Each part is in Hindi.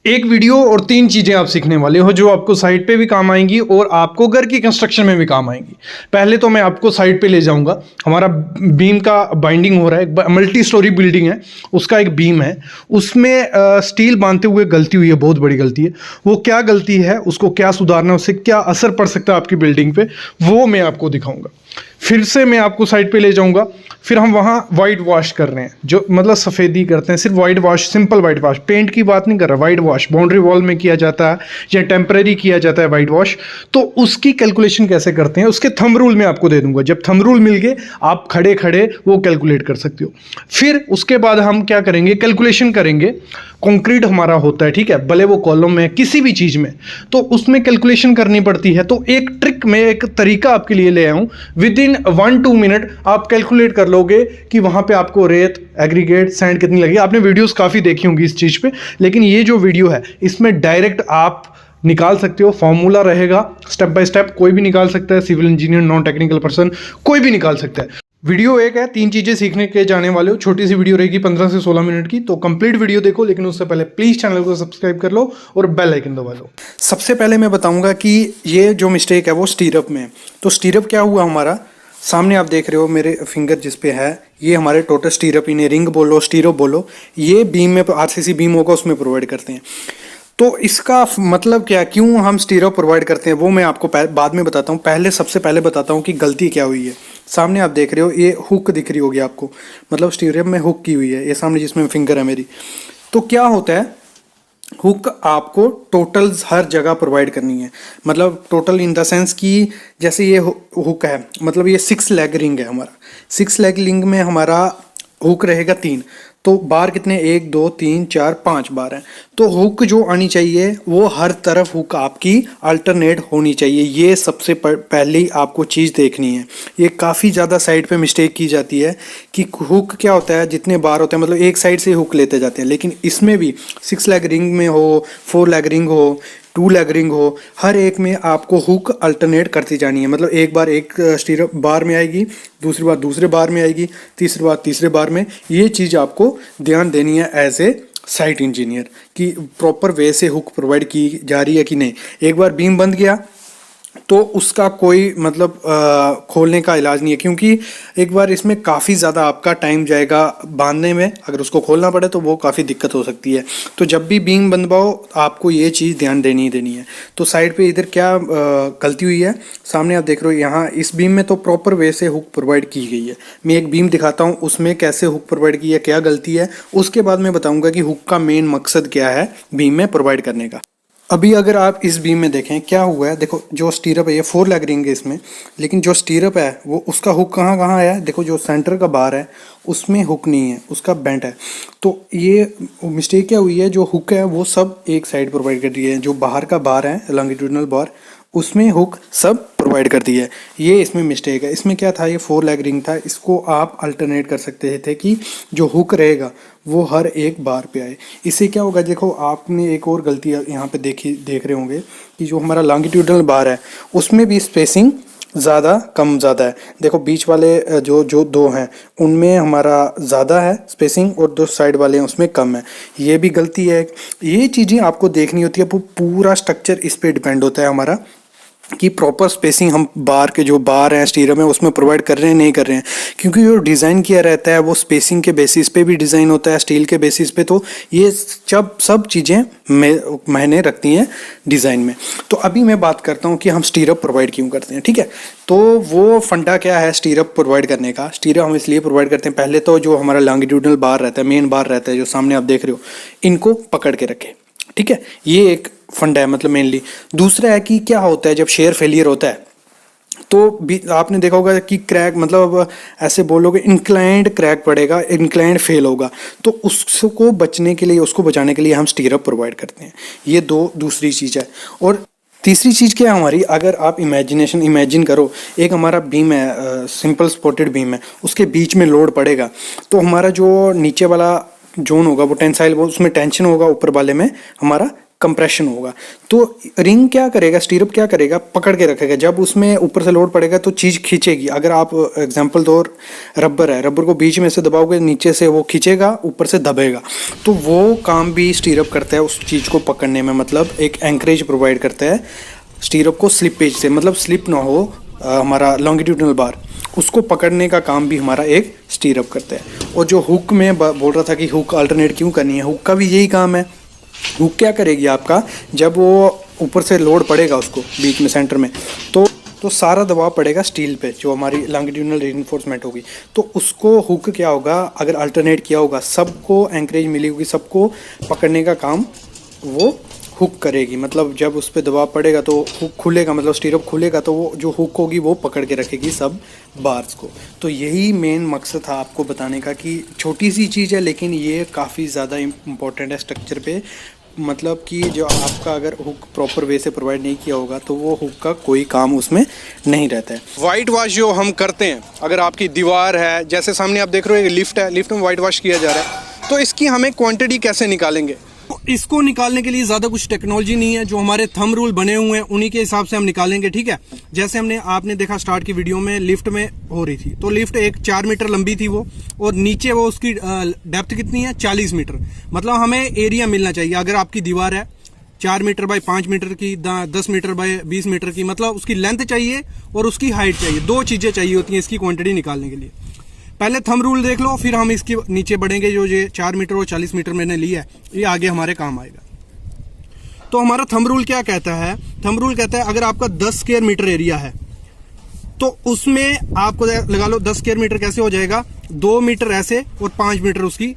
एक वीडियो और 3 चीज़ें आप सीखने वाले हो जो आपको साइट पे भी काम आएंगी और आपको घर की कंस्ट्रक्शन में भी काम आएंगी। पहले तो मैं आपको साइट पे ले जाऊंगा। हमारा बीम का बाइंडिंग हो रहा है, एक मल्टी स्टोरी बिल्डिंग है, उसका एक बीम है, उसमें स्टील बांधते हुए गलती हुई है, बहुत बड़ी गलती है। वो क्या गलती है, उसको क्या सुधारना, उससे क्या असर पड़ सकता है आपकी बिल्डिंग पे, वो मैं आपको दिखाऊंगा। फिर से मैं आपको साइट पे ले जाऊंगा। फिर हम वहाँ वाइट वॉश कर रहे हैं, जो मतलब सफ़ेदी करते हैं, सिर्फ white wash, simple white wash, paint की बात नहीं कर रहा। वाइट वॉश बाउंड्री वॉल में किया जाता है या टेम्परेरी किया जाता है वाइट वॉश। तो उसकी कैलकुलेशन कैसे करते हैं, उसके थंब रूल मैं आपको दे दूंगा। जब थंब रूल मिल गए, आप खड़े खड़े वो कैलकुलेट कर सकते हो। फिर उसके बाद हम क्या करेंगे, कैलकुलेशन करेंगे। कंक्रीट हमारा होता है, ठीक है, भले वो कॉलम में किसी भी चीज़ में, तो उसमें कैलकुलेशन करनी पड़ती है। तो एक ट्रिक में, एक तरीका आपके लिए ले आऊँ, विद इन 1-2 मिनट आप कैलकुलेट कर लोगे कि वहाँ पे आपको रेत, एग्रीगेट, सैंड कितनी लगेगी। आपने वीडियोस काफ़ी देखी होंगी इस चीज़ पे, लेकिन ये जो वीडियो है इसमें डायरेक्ट आप निकाल सकते हो। फॉर्मूला रहेगा स्टेप बाय स्टेप, कोई भी निकाल सकता है, civil engineer, non technical person, कोई भी निकाल सकता है। वीडियो एक है, 3 चीज़ें सीखने के जाने वाले हो। छोटी सी वीडियो रहेगी 15 से 16 मिनट की, तो कंप्लीट वीडियो देखो, लेकिन उससे पहले प्लीज़ चैनल को सब्सक्राइब कर लो और बेल आइकन दबा लो। सबसे पहले मैं बताऊंगा कि ये जो मिस्टेक है वो स्टीरअप में है। तो स्टीरअप क्या हुआ हमारा, सामने आप देख रहे हो मेरे फिंगर जिस पे है, ये हमारे टोटल स्टीरअप, इन्हें रिंग बोलो, स्टीरअप बोलो, ये बीम में आरसीसी बीम होगा उसमें प्रोवाइड करते हैं। तो इसका मतलब क्या, क्यों हम स्टीरअप प्रोवाइड करते हैं, वो मैं आपको बाद में बताता हूँ। पहले सबसे पहले बताता हूँ कि गलती क्या हुई है। सामने आप देख रहे हो, ये हुक दिख रही होगी आपको, मतलब स्टीरअप में हुक की हुई है, ये सामने जिसमें फिंगर है मेरी। तो क्या होता है, हुक आपको टोटल हर जगह प्रोवाइड करनी है। मतलब टोटल इन द सेंस कि जैसे ये हुक है, मतलब ये 6 लेग रिंग है हमारा। 6 लेग रिंग में हमारा हुक रहेगा 3, तो बार कितने, 1 2 3 4 5 बार हैं। तो हुक जो आनी चाहिए वो हर तरफ हुक आपकी अल्टरनेट होनी चाहिए। ये सबसे पहली आपको चीज़ देखनी है। ये काफ़ी ज़्यादा साइड पे मिस्टेक की जाती है कि हुक क्या होता है, जितने बार होते हैं मतलब एक साइड से हुक लेते जाते हैं, लेकिन इसमें भी 6 लेग रिंग में हो, 4 लेग रिंग हो, 2 लेग रिंग हो, हर एक में आपको हुक अल्टरनेट करती जानी है। मतलब एक बार एक स्टीरअप बार में आएगी, दूसरी बार दूसरे बार में आएगी, तीसरी बार तीसरे बार में। ये चीज़ आपको ध्यान देनी है एज ए साइट इंजीनियर कि प्रॉपर वे से हुक प्रोवाइड की जा रही है कि नहीं। एक बार बीम बंद गया तो उसका कोई मतलब खोलने का इलाज नहीं है, क्योंकि एक बार इसमें काफ़ी ज़्यादा आपका टाइम जाएगा बांधने में। अगर उसको खोलना पड़े तो वो काफ़ी दिक्कत हो सकती है। तो जब भी बीम बंधवाओ आपको ये चीज़ ध्यान देनी ही देनी है। तो साइड पे इधर क्या गलती हुई है, सामने आप देख रहे हो, यहाँ इस बीम में तो प्रॉपर वे से हुक प्रोवाइड की गई है। मैं एक बीम दिखाता हूँ उसमें कैसे हुक प्रोवाइड की है, क्या गलती है, उसके बाद मैं बताऊँगा कि हुक का मेन मकसद क्या है बीम में प्रोवाइड करने का। अभी अगर आप इस बीम में देखें क्या हुआ है, देखो जो स्टीरअप है ये 4 लेग रिंग है इसमें, लेकिन जो स्टीरअप है वो उसका हुक कहाँ कहाँ है, देखो जो सेंटर का बार है उसमें हुक नहीं है, उसका बेंट है। तो ये मिस्टेक क्या हुई है, जो हुक है वो सब एक साइड प्रोवाइड कर दी है, जो बाहर का बार है लॉन्गिट्यूडनल बार उसमें हुक सब प्रोवाइड कर दी है। ये इसमें मिस्टेक है। इसमें क्या था, ये 4 लेग रिंग था, इसको आप अल्टरनेट कर सकते थे कि जो हुक रहेगा वो हर एक बार पे आए। इससे क्या होगा, देखो आपने एक और गलती यहाँ पे देख रहे होंगे कि जो हमारा लॉन्गिट्यूडनल बार है उसमें भी स्पेसिंग ज़्यादा है। देखो बीच वाले जो 2 हैं उनमें हमारा ज़्यादा है स्पेसिंग, और 2 साइड वाले हैं उसमें कम है। ये भी गलती है। ये चीज़ें आपको देखनी होती है। पूरा स्ट्रक्चर इस पे डिपेंड होता है हमारा कि प्रॉपर स्पेसिंग हम बार के जो बार हैं स्टीरअप में उसमें प्रोवाइड कर रहे हैं नहीं कर रहे हैं, क्योंकि जो डिज़ाइन किया रहता है वो स्पेसिंग के बेसिस पे भी डिज़ाइन होता है, स्टील के बेसिस पे। तो ये सब चीज़ें मायने रखती हैं डिज़ाइन में। तो अभी मैं बात करता हूँ कि हम स्टीरअप प्रोवाइड क्यों करते हैं, ठीक है। तो वो फंडा क्या है स्टीरअप प्रोवाइड करने का। स्टीरअप हम इसलिए प्रोवाइड करते हैं, पहले तो जो हमारा लॉन्गिट्यूडनल बार रहता है, मेन बार रहता है जो सामने आप देख रहे हो, इनको पकड़ के रखें, ठीक है। ये एक फंडा है मतलब मेनली। दूसरा है कि क्या होता है जब शेयर फेलियर होता है तो आपने देखा होगा कि क्रैक, मतलब ऐसे बोलोगे इंक्लाइंड क्रैक पड़ेगा, इंक्लाइंड फेल होगा। तो उसको बचने के लिए, उसको बचाने के लिए हम स्टीरअप प्रोवाइड करते हैं। ये दूसरी चीज़ है। और तीसरी चीज़ क्या है हमारी, अगर आप इमेजिन करो, एक हमारा बीम है, सिंपल स्पॉटेड बीम है, उसके बीच में लोड पड़ेगा तो हमारा जो नीचे वाला जोन होगा वो टेंसाइल, वो उसमें टेंशन होगा, ऊपर वाले में हमारा कंप्रेशन होगा। तो रिंग क्या करेगा, स्टीरअप क्या करेगा, पकड़ के रखेगा। जब उसमें ऊपर से लोड पड़ेगा तो चीज़ खींचेगी। अगर आप एग्जांपल दो, रबर है, रबर को बीच में से दबाओगे, नीचे से वो खींचेगा, ऊपर से दबेगा। तो वो काम भी स्टीरअप करता है उस चीज़ को पकड़ने में, मतलब एक एंकरेज प्रोवाइड करता है स्टीरअप को स्लिपेज से, मतलब स्लिप ना हो हमारा लॉन्गिट्यूडनल बार, उसको पकड़ने का काम भी हमारा एक स्टीरअप करता है। और जो हुक में बोल रहा था कि हुक अल्टरनेट क्यों करनी है, हुक का भी यही काम है। हुक क्या करेगी आपका, जब वो ऊपर से लोड पड़ेगा उसको बीच में सेंटर में, तो सारा दबाव पड़ेगा स्टील पे, जो हमारी लॉन्गिट्यूडनल रीइंफोर्समेंट होगी। तो उसको हुक क्या होगा, अगर अल्टरनेट किया होगा, सबको एंकरेज मिली होगी, सबको पकड़ने का काम वो हुक करेगी। मतलब जब उस पर दबाव पड़ेगा तो हुक खुलेगा, मतलब स्टीरअप खुलेगा, तो वो जो हुक होगी वो पकड़ के रखेगी सब बार्स को। तो यही मेन मकसद था आपको बताने का कि छोटी सी चीज़ है लेकिन ये काफ़ी ज़्यादा इम्पोर्टेंट है स्ट्रक्चर पे। मतलब कि जो आपका अगर हुक प्रॉपर वे से प्रोवाइड नहीं किया होगा तो वो हुक का कोई काम उसमें नहीं रहता है। वाइट वॉश जो हम करते हैं, अगर आपकी दीवार है, जैसे सामने आप देख रहे हो एक लिफ्ट है, लिफ्ट में वाइट वॉश किया जा रहा है, तो इसकी हमें क्वांटिटी कैसे निकालेंगे? इसको निकालने के लिए ज्यादा कुछ टेक्नोलॉजी नहीं है, जो हमारे थंब रूल बने हुए हैं उन्हीं के हिसाब से हम निकालेंगे, ठीक है। जैसे आपने देखा स्टार्ट की वीडियो में लिफ्ट में हो रही थी, तो लिफ्ट एक 4 मीटर लंबी थी वो, और नीचे वो उसकी डेप्थ कितनी है, 40 मीटर। मतलब हमें एरिया मिलना चाहिए। अगर आपकी दीवार है 4 मीटर बाय 5 मीटर की, 10 मीटर बाय 20 मीटर की, मतलब उसकी लेंथ चाहिए और उसकी हाइट चाहिए। 2 चीजें चाहिए होती हैं इसकी क्वांटिटी निकालने के लिए। पहले थंब रूल देख लो, फिर हम इसके नीचे बढ़ेंगे। जो ये 4 मीटर और 40 मीटर मैंने लिया है, ये आगे हमारे काम आएगा। तो हमारा थंब रूल क्या कहता है, थंब रूल कहता है अगर आपका 10 स्क्वायर मीटर एरिया है तो उसमें आपको लगा लो 10 स्क्वायर मीटर कैसे हो जाएगा, 2 मीटर ऐसे और 5 मीटर उसकी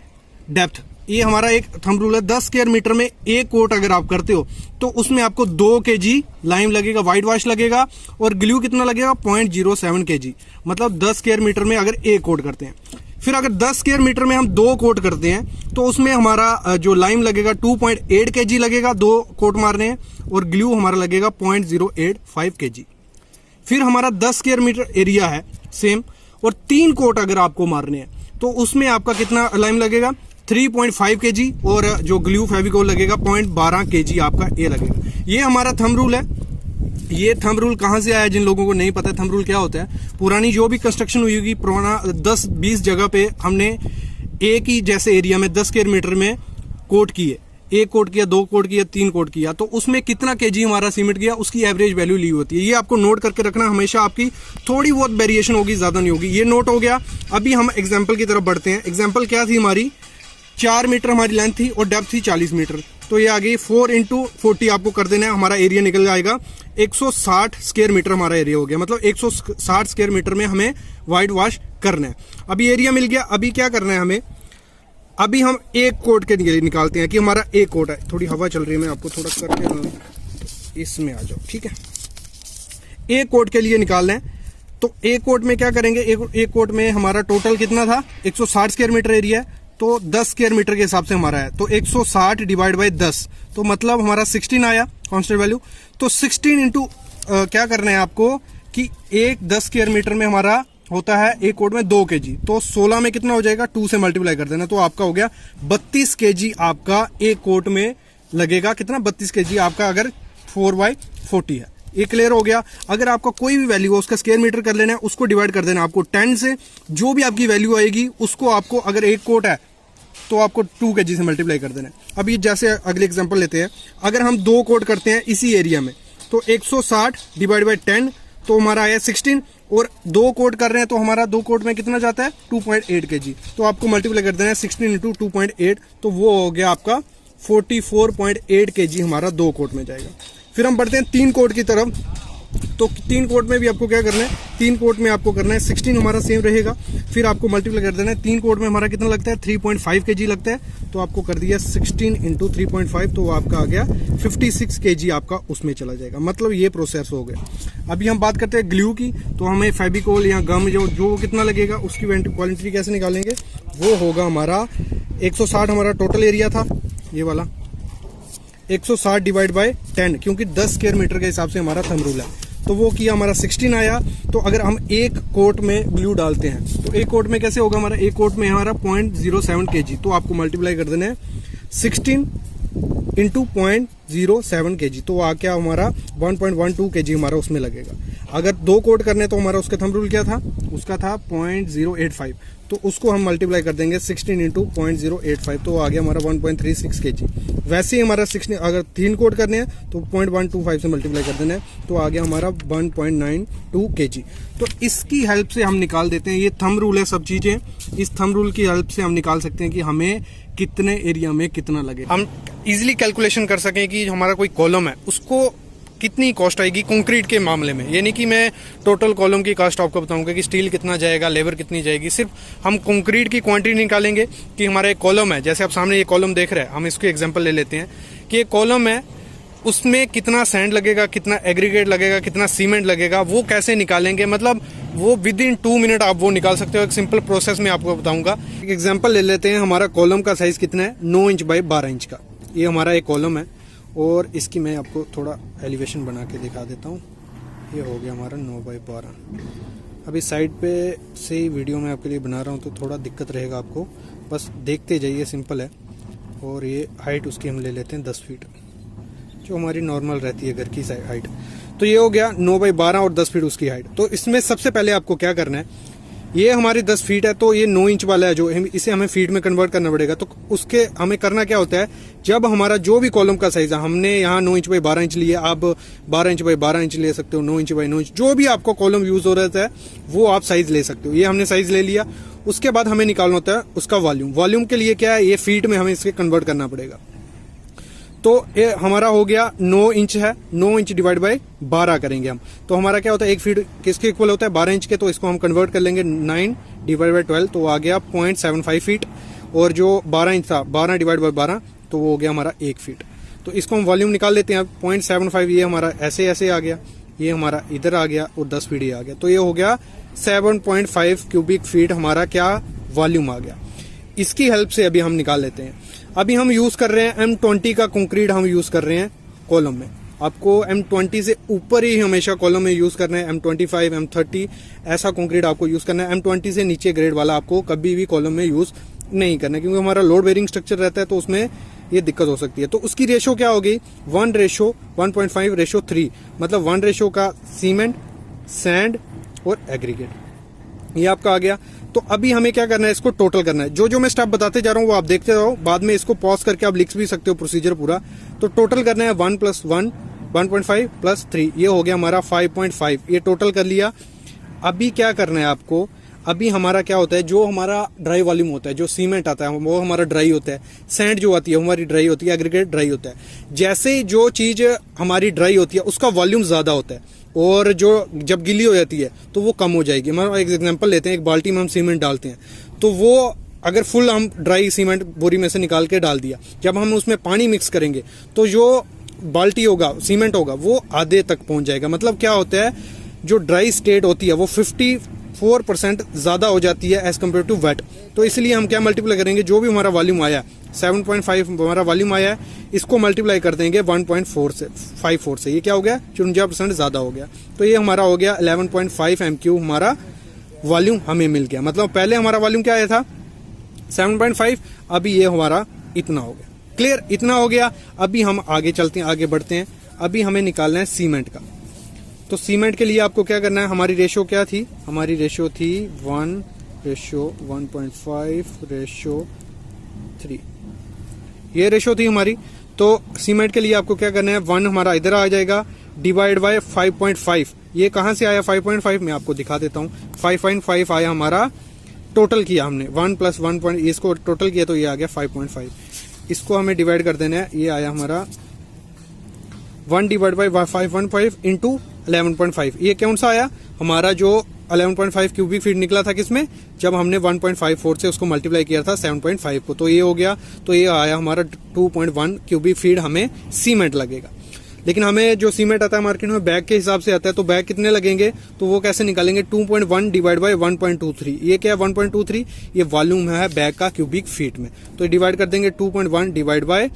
डेप्थ। ये हमारा एक थंब रूल है। 10 स्क्वायर मीटर में एक कोट अगर आप करते हो तो उसमें आपको 2 kg लाइम लगेगा, व्हाइट वॉश लगेगा, और ग्लू कितना लगेगा, 0.07 kg। मतलब 10 स्क्वायर मीटर में अगर एक कोट करते हैं। फिर अगर 10 स्क्वायर मीटर में हम 2 कोट करते हैं तो उसमें हमारा जो लाइम लगेगा 2.8 kg लगेगा, 2 कोट मारने हैं, और ग्लू हमारा लगेगा 0.085 kg। फिर हमारा 10 स्क्वायर मीटर एरिया है सेम, और 3 कोट अगर आपको मारने हैं तो उसमें आपका कितना लाइम लगेगा, 3.5 kg, और जो ग्लू फेविकोल लगेगा 0.12 kg आपका ये लगेगा। ये हमारा थंब रूल है। ये थंब रूल कहाँ से आया, जिन लोगों को नहीं पता थंब रूल क्या होता है, पुरानी जो भी कंस्ट्रक्शन हुई होगी, पुराना 10-20 जगह पे हमने एक ही जैसे एरिया में 10 स्क्वायर मीटर में कोट किए, 1 कोट किया, 2 कोट किया, 3 कोट किया, तो उसमें कितना केजी हमारा सीमेंट गया, उसकी एवरेज वैल्यू ली होती है। ये आपको नोट करके रखना, हमेशा आपकी थोड़ी बहुत वेरिएशन होगी, ज्यादा नहीं होगी। ये नोट हो गया। अभी हम एग्जाम्पल की तरफ बढ़ते हैं। एग्जाम्पल क्या थी हमारी, 4 मीटर हमारी लेंथ थी और डेप्थ थी 40 मीटर। तो ये आ गई 4 × 40 आपको कर देना है, हमारा एरिया निकल जाएगा 160 स्क्वायर मीटर हमारा एरिया हो गया। मतलब 160 स्क्वायर मीटर में हमें व्हाइट वॉश करना है। अभी एरिया मिल गया। अभी क्या करना है हमें, अभी हम एक कोट के लिए निकालते हैं कि हमारा एक कोट है। थोड़ी हवा चल रही है, मैं आपको थोड़ा करके इसमें आ जाओ, ठीक है। एक कोट के लिए निकालना है तो एक कोट में क्या करेंगे, एक कोट में हमारा टोटल कितना था, 160 स्क्वायर मीटर एरिया है, तो 10 स्क्वायर मीटर के हिसाब से हमारा है, तो 160 डिवाइड बाय 10, तो मतलब हमारा 16 आया कांस्टेंट वैल्यू। तो 16 इंटू क्या करना है आपको कि एक 10 स्क्वायर मीटर में हमारा होता है एक कोट में 2 kg, तो 16 में कितना हो जाएगा, 2 से मल्टीप्लाई कर देना, तो आपका हो गया 32 kg आपका एक कोट में लगेगा। कितना, 32 kg आपका अगर 4/40 है। ये क्लियर हो गया। अगर आपका कोई भी वैल्यू हो उसका स्क्वायर मीटर कर लेना है, उसको डिवाइड कर देना आपको 10 से, जो भी आपकी वैल्यू आएगी उसको आपको, अगर एक कोट है तो आपको 2 kg से मल्टीप्लाई कर देना है। अभी जैसे अगले एग्जांपल लेते हैं, अगर हम 2 कोट करते हैं इसी एरिया में तो 160 डिवाइड बाय 10, तो हमारा आया 16, और 2 कोट कर रहे हैं तो हमारा 2 कोट में कितना जाता है, 2.8 kg, तो आपको मल्टीप्लाई कर देना है 16 × 2.8, तो वो हो गया आपका 44.8 kg हमारा 2 कोट में जाएगा। फिर हम बढ़ते हैं 3 कोट की तरफ। तो 3 कोट में भी आपको क्या करना है, 3 कोट में आपको करना है 16 हमारा सेम रहेगा, फिर आपको मल्टीप्लाई कर देना है। 3 कोट में हमारा कितना लगता है, 3.5 kg लगता है, तो आपको कर दिया 16 × 3.5, तो वो आपका आ गया 56 kg आपका उसमें चला जाएगा। मतलब ये प्रोसेस हो गया। अभी हम बात करते हैं ग्लू की, तो हमें फेविकोल या गम जो कितना लगेगा उसकी क्वालिटी कैसे निकालेंगे, वो होगा हमारा 160 हमारा टोटल एरिया था ये वाला, 160 डिवाइड बाय 10, क्योंकि 10 स्क्वायर मीटर के हिसाब से हमारा थंब रूल है, तो वो किया हमारा 16 आया। तो अगर हम एक कोट में ग्लू डालते हैं तो एक कोट में कैसे होगा हमारा, एक कोट में हमारा 0.07 kg, तो आपको मल्टीप्लाई कर देना है 16 इंटू 0.07 kg, तो आ क्या हमारा 1.12 kg हमारा उसमें लगेगा। अगर 2 कोट करने तो हमारा उसका थंब रूल क्या था, उसका था 0.085, तो उसको हम मल्टीप्लाई कर देंगे 16 इंटू 0.085, तो आ गया हमारा 1.36 kg। वैसे ही हमारा 16 अगर 3 कोट करने हैं तो 0.125 से मल्टीप्लाई कर देना है, तो आ गया हमारा 1.92 kg। तो इसकी हेल्प से हम निकाल देते हैं, ये थंब रूल है सब चीजें, इस थंब रूल की हेल्प से हम निकाल सकते हैं कि हमें कितने एरिया में कितना लगे। हम इजीली कैलकुलेशन कर सकें कि हमारा कोई कॉलम है उसको कितनी कॉस्ट आएगी कंक्रीट के मामले में। यानी कि मैं टोटल कॉलम की कॉस्ट आपको बताऊंगा कि स्टील कितना जाएगा, लेबर कितनी जाएगी। सिर्फ हम कंक्रीट की क्वांटिटी निकालेंगे कि हमारा एक कॉलम है, जैसे आप सामने ये कॉलम देख रहे हैं, हम इसको एग्जांपल ले लेते हैं कि एक कॉलम है, उसमें कितना सैंड लगेगा, कितना एग्रीगेट लगेगा, कितना सीमेंट लगेगा, वो कैसे निकालेंगे, मतलब वो विद इन 2 मिनट आप वो निकाल सकते हो। एक सिंपल प्रोसेस में आपको बताऊंगा। एक एग्जांपल ले लेते हैं, हमारा कॉलम का साइज कितना है, 9 इंच बाय 12 इंच का ये हमारा एक कॉलम है, और इसकी मैं आपको थोड़ा एलिवेशन बना के दिखा देता हूँ। ये हो गया हमारा 9 बाय 12। अभी साइड पे से ही वीडियो में आपके लिए बना रहा हूँ तो थोड़ा दिक्कत रहेगा आपको, बस देखते जाइए, सिंपल है। और ये हाइट उसकी हम ले लेते हैं 10 फीट, जो हमारी नॉर्मल रहती है घर की हाइट। तो ये हो गया 9 बाय 12 और 10 फीट उसकी हाइट। तो इसमें सबसे पहले आपको क्या करना है, ये हमारी 10 फीट है तो ये 9 इंच वाला है, जो इसे हमें फीट में कन्वर्ट करना पड़ेगा। तो उसके हमें करना क्या होता है, जब हमारा जो भी कॉलम का साइज है, हमने यहाँ 9 इंच बाय 12 इंच लिया, आप 12 इंच बाय 12 इंच ले सकते हो, 9 इंच बाय 9 इंच, जो भी आपको कॉलम यूज हो रहा है वो आप साइज ले सकते हो। ये हमने साइज ले लिया। उसके बाद हमें निकालना होता है उसका वॉल्यूम। वॉल्यूम के लिए क्या है, ये फीट में हमें इसके कन्वर्ट करना पड़ेगा। तो ये हमारा हो गया 9 इंच है, 9 इंच डिवाइड बाय 12 करेंगे हम, तो हमारा क्या होता है, एक फीट किसके इक्वल होता है, 12 इंच के। तो इसको हम कन्वर्ट कर लेंगे 9 डिवाइड बाय 12, तो आ गया 0.75 फीट। और जो 12 इंच था, 12 डिवाइड बाय 12, तो वो हो गया हमारा 1 फीट। तो इसको हम वॉल्यूम निकाल लेते हैं। 0.75 ये हमारा ऐसे ऐसे आ गया, ये हमारा इधर आ गया, और 10 फीट ये आ गया। तो ये हो गया 7.5 क्यूबिक फीट हमारा क्या वॉल्यूम आ गया। इसकी हेल्प से अभी हम निकाल लेते हैं। अभी हम यूज कर रहे हैं M20 का कंक्रीट, हम यूज कर रहे हैं कॉलम में। आपको M20 से ऊपर ही हमेशा कॉलम में यूज करना है, M25, M30 ऐसा कंक्रीट आपको यूज करना है। M20 से नीचे ग्रेड वाला आपको कभी भी कॉलम में यूज नहीं करना है, क्योंकि हमारा लोड बेरिंग स्ट्रक्चर रहता है, तो उसमें ये दिक्कत हो सकती है। तो उसकी रेशो क्या होगी, 1:1.5:3, मतलब 1 रेशो का सीमेंट, सैंड और एग्रीगेट, ये आपका आ गया। तो अभी हमें क्या करना है, इसको टोटल करना है। जो जो मैं स्टेप बताते जा रहा हूँ वो आप देखते रहो, बाद में इसको पॉज करके आप लिख भी सकते हो प्रोसीजर पूरा। तो टोटल करना है 1 + 1 1.5 + 3, ये हो गया हमारा 5.5, ये टोटल कर लिया। अभी क्या करना है आपको, अभी हमारा क्या होता है, जो हमारा ड्राई वॉल्यूम होता है, जो सीमेंट आता है वो हमारा ड्राई होता है, सैंड जो आती है हमारी ड्राई होती है, एग्रीगेट ड्राई होता है। जैसे जो चीज हमारी ड्राई होती है उसका वॉल्यूम ज्यादा होता है, और जो जब गीली हो जाती है तो वो कम हो जाएगी। मतलब एक एग्जांपल लेते हैं, एक बाल्टी में हम सीमेंट डालते हैं, तो वो अगर फुल हम ड्राई सीमेंट बोरी में से निकाल के डाल दिया, जब हम उसमें पानी मिक्स करेंगे तो जो बाल्टी होगा, सीमेंट होगा, वो आधे तक पहुंच जाएगा। मतलब क्या होता है, जो ड्राई स्टेट होती है वो 54% ज्यादा हो जाती है एज कम्पेयर टू वेट। तो इसलिए हम क्या मल्टीप्लाई करेंगे, जो भी हमारा वॉल्यूम आया 7.5 हमारा वॉल्यूम आया है, इसको मल्टीप्लाई कर देंगे 1.54 से, ये क्या हो गया, 54% ज्यादा हो गया। तो ये हमारा हो गया 11.5 MQ हमारा वॉल्यूम हमें मिल गया। मतलब पहले हमारा वॉल्यूम क्या आया था 7.5, अभी ये हमारा इतना हो गया। क्लियर, इतना हो गया। अभी हम आगे चलते हैं, आगे बढ़ते हैं। अभी हमें निकालना है सीमेंट का। तो सीमेंट के लिए आपको क्या करना है, हमारी रेशो क्या थी, हमारी रेशो थी 1:1.5:3, ये रेशो थी हमारी। तो सीमेंट के लिए आपको क्या करना है, 1 हमारा इधर आ जाएगा, डिवाइड बाय 5.5। ये कहां से आया 5.5, मैं आपको दिखा देता हूं। 5.5 आया हमारा, टोटल किया हमने 1 + 1. इसको टोटल किया तो ये आ गया 5.5। इसको हमें डिवाइड कर देना है, ये आया हमारा 1 डिवाइड बाय 5.5 इंटू 11.5। ये कौन सा आया, हमारा जो 11.5 क्यूबिक फीट निकला था किसमें, जब हमने 1.54 से उसको मल्टीप्लाई किया था 7.5 को। तो ये हो गया, तो ये आया हमारा 2.1 क्यूबिक फीट हमें सीमेंट लगेगा। लेकिन हमें जो सीमेंट आता है मार्केट में बैग के हिसाब से आता है, तो बैग कितने लगेंगे, तो वो कैसे निकालेंगे, 2.1 डिवाइड बाय 1.23। ये क्या है 1.23, ये वॉल्यूम है बैग का क्यूबिक फीट में। तो डिवाइड कर देंगे 2.1 डिवाइड बाय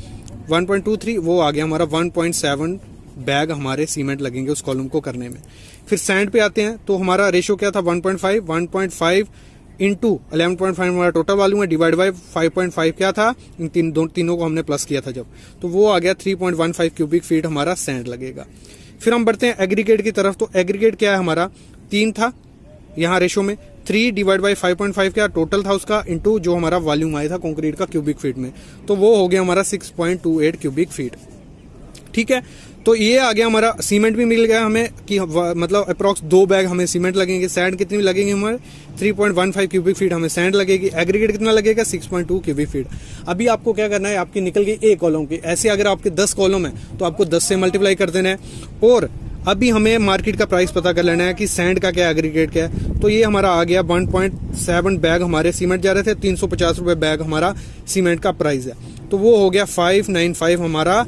1.23, वो आ गया हमारा 1.7 बैग हमारे सीमेंट लगेंगे उस कॉलम को करने में। फिर सैंड पे आते हैं, तो हमारा रेशो क्या था 1.5 इंटू 11.5 हमारा टोटल वॉल्यूम है, डिवाइड बाय 5.5 क्या था, इन तीनों को हमने प्लस किया था जब, तो वो आ गया 3.15 क्यूबिक फीट हमारा सैंड लगेगा। फिर हम बढ़ते हैं एग्रीगेट की तरफ। तो एग्रीगेट क्या है हमारा, 3 था यहाँ रेशो में, 3 डिवाइड बाई 5.5 क्या टोटल था उसका, इंटू जो हमारा वॉल्यूम आया था कंक्रीट का क्यूबिक फीट में, तो वो हो गया हमारा 6.28 क्यूबिक फीट। ठीक है, तो ये आ गया हमारा। सीमेंट भी मिल गया हमें कि मतलब अप्रॉक्स 2 बैग हमें सीमेंट लगेंगे। सैंड कितनी लगेंगे हमारे, 3.15 क्यूबिक फीट हमें सैंड लगेगी। एग्रीगेट कितना लगेगा, 6.2 क्यूबिक फीट। अभी आपको क्या करना है, आपकी निकल गई एक कॉलम की, ऐसे अगर आपके 10 कॉलम है तो आपको 10 से मल्टीप्लाई कर देना है। और अभी हमें मार्केट का प्राइस पता कर लेना है कि सैंड का क्या, एग्रीगेट क्या है। तो ये हमारा आ गया 1.7 बैग हमारे सीमेंट जा रहे थे, 350 रुपये बैग हमारा सीमेंट का प्राइस है। तो वो हो गया 595 हमारा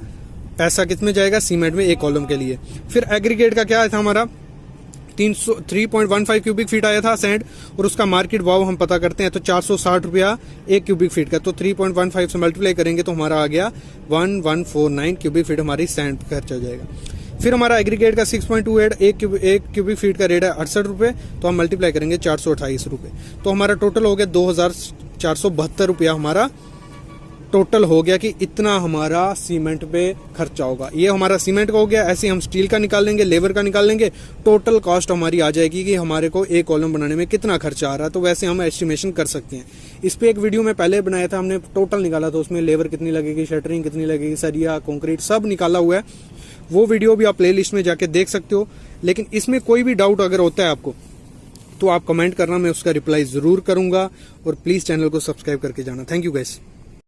पैसा कितने जाएगा, सीमेंट में एक कॉलम के लिए। फिर एग्रीगेट का क्या था हमारा, 3.15 क्यूबिक फीट आया था सैंड, और उसका मार्केट भाव हम पता करते हैं तो 460 रुपया एक क्यूबिक फीट का। तो 3.15 से मल्टीप्लाई करेंगे तो हमारा आ गया 1149 क्यूबिक फीट हमारी सैंड खर्च हो जाएगा। फिर हमारा एग्रीगेट का 6.28 एक क्यूबिक फीट का रेट है 68 रुपये, तो हम मल्टीप्लाई करेंगे 428 रुपये, तो हमारा टोटल हो गया 2472 रुपया हमारा टोटल हो गया कि इतना हमारा सीमेंट पे खर्चा होगा। ये हमारा सीमेंट का हो गया। ऐसे हम स्टील का निकाल लेंगे, लेबर का निकाल लेंगे, टोटल कॉस्ट हमारी आ जाएगी कि हमारे को एक कॉलम बनाने में कितना खर्चा आ रहा है। तो वैसे हम एस्टिमेशन कर सकते हैं। इस पे एक वीडियो में पहले बनाया था, हमने टोटल निकाला था, उसमें लेबर कितनी लगेगी, शटरिंग कितनी लगेगी, सरिया, कंक्रीट सब निकाला हुआ है। वो वीडियो भी आप प्लेलिस्ट में जाके देख सकते हो। लेकिन इसमें कोई भी डाउट अगर होता है आपको तो आप कमेंट करना, मैं उसका रिप्लाई जरूर करूंगा। और प्लीज चैनल को सब्सक्राइब करके जाना। Thank you guys.